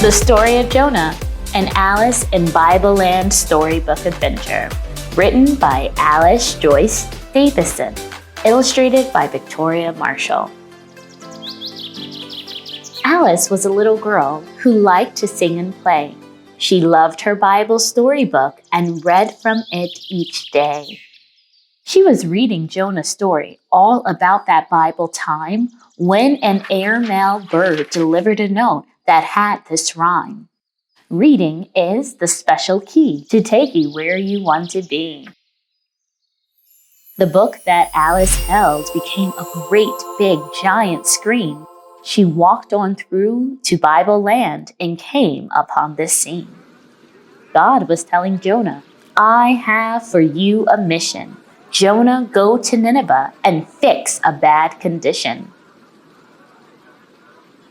The Story of Jonah, an Alice in Bibleland storybook adventure. Written by Alice Joyce Davison. Illustrated by Victoria Marshall. Alice was a little girl who liked to sing and play. She loved her Bible storybook and read from it each day. She was reading Jonah's story all about that Bible time when an airmail bird delivered a note that had this rhyme. Reading is the special key to take you where you want to be. The book that Alice held became a great big giant screen. She walked on through to Bibleland and came upon this scene. God was telling Jonah, "I have for you a mission. Jonah, go to Nineveh and fix a bad condition.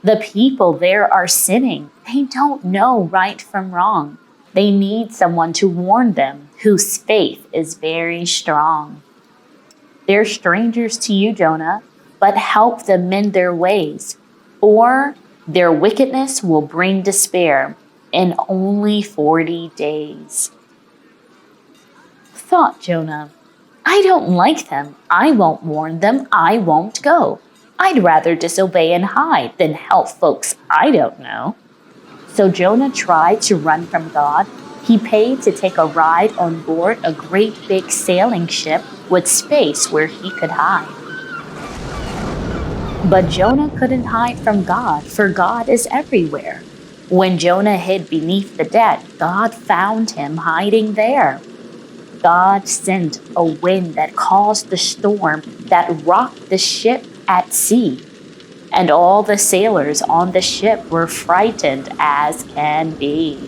The people there are sinning. They don't know right from wrong. They need someone to warn them whose faith is very strong. They're strangers to you, Jonah, but help them mend their ways, or their wickedness will bring despair in only 40 days. Thought Jonah, I don't like them. I won't warn them. I won't go. I'd rather disobey and hide than help folks I don't know. So Jonah tried to run from God. He paid to take a ride on board a great big sailing ship with space where he could hide. But Jonah couldn't hide from God, for God is everywhere. When Jonah hid beneath the deck, God found him hiding there. God sent a wind that caused the storm that rocked the ship at sea, and all the sailors on the ship were frightened as can be.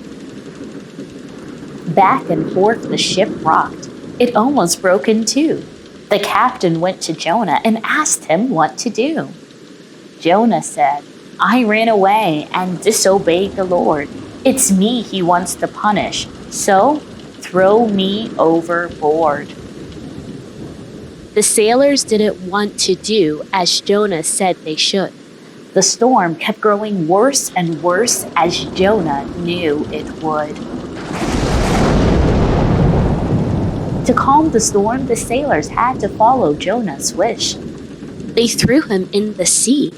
Back and forth the ship rocked. It almost broke in two. The captain went to Jonah and asked him what to do. Jonah said, I ran away and disobeyed the Lord. It's me he wants to punish, so throw me overboard. The sailors didn't want to do as Jonah said they should. The storm kept growing worse and worse as Jonah knew it would. To calm the storm, the sailors had to follow Jonah's wish. They threw him in the sea,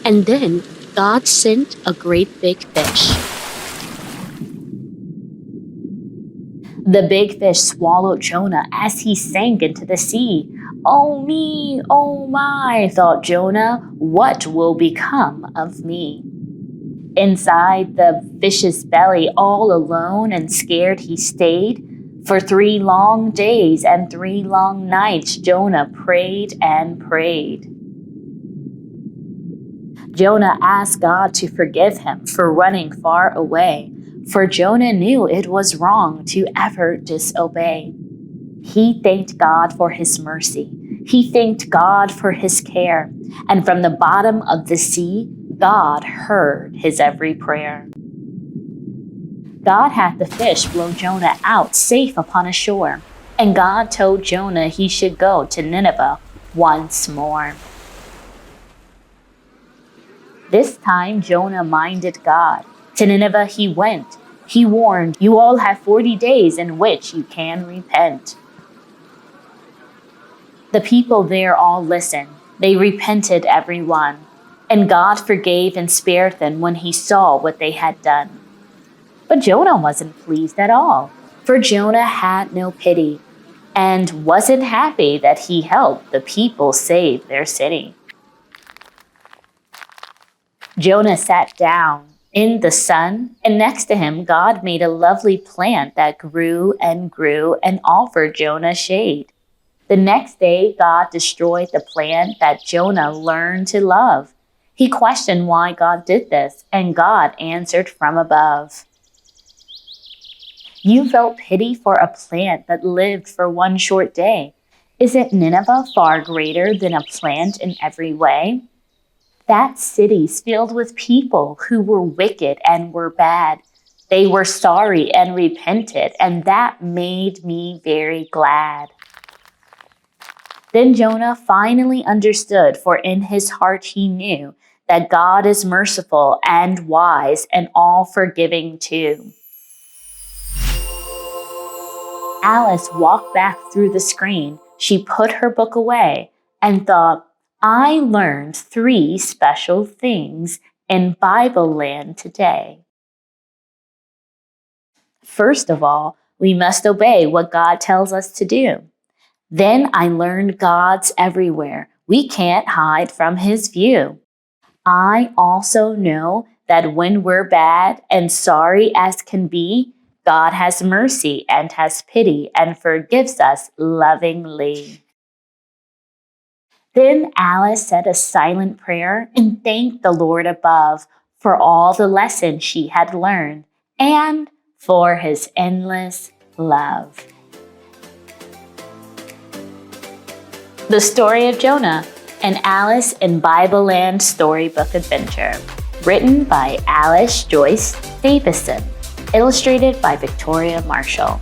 and then God sent a great big fish. The big fish swallowed Jonah as he sank into the sea. Oh me, oh my, thought Jonah, what will become of me? Inside the fish's belly, all alone and scared he stayed. For 3 long days and 3 long nights, Jonah prayed and prayed. Jonah asked God to forgive him for running far away, for Jonah knew it was wrong to ever disobey. He thanked God for his mercy. He thanked God for his care. And from the bottom of the sea, God heard his every prayer. God had the fish blow Jonah out safe upon a shore. And God told Jonah he should go to Nineveh once more. This time, Jonah minded God. To Nineveh he went. He warned, you all have 40 days in which you can repent. The people there all listened. They repented every one. And God forgave and spared them when he saw what they had done. But Jonah wasn't pleased at all, for Jonah had no pity and wasn't happy that he helped the people save their city. Jonah sat down in the sun, and next to him, God made a lovely plant that grew and offered Jonah shade. The next day, God destroyed the plant that Jonah learned to love. He questioned why God did this, and God answered from above. You felt pity for a plant that lived for 1 short day. Isn't Nineveh far greater than a plant in every way? That city's filled with people who were wicked and were bad. They were sorry and repented, and that made me very glad. Then Jonah finally understood, for in his heart he knew that God is merciful and wise and all forgiving too. Alice walked back through the screen. She put her book away and thought, I learned 3 special things in Bibleland today. First of all, we must obey what God tells us to do. Then I learned God's everywhere. We can't hide from His view. I also know that when we're bad and sorry as can be, God has mercy and has pity and forgives us lovingly. Then Alice said a silent prayer and thanked the Lord above for all the lessons she had learned and for His endless love. The Story of Jonah, an Alice in Bibleland storybook adventure. Written by Alice Joyce Davison. Illustrated by Victoria Marshall.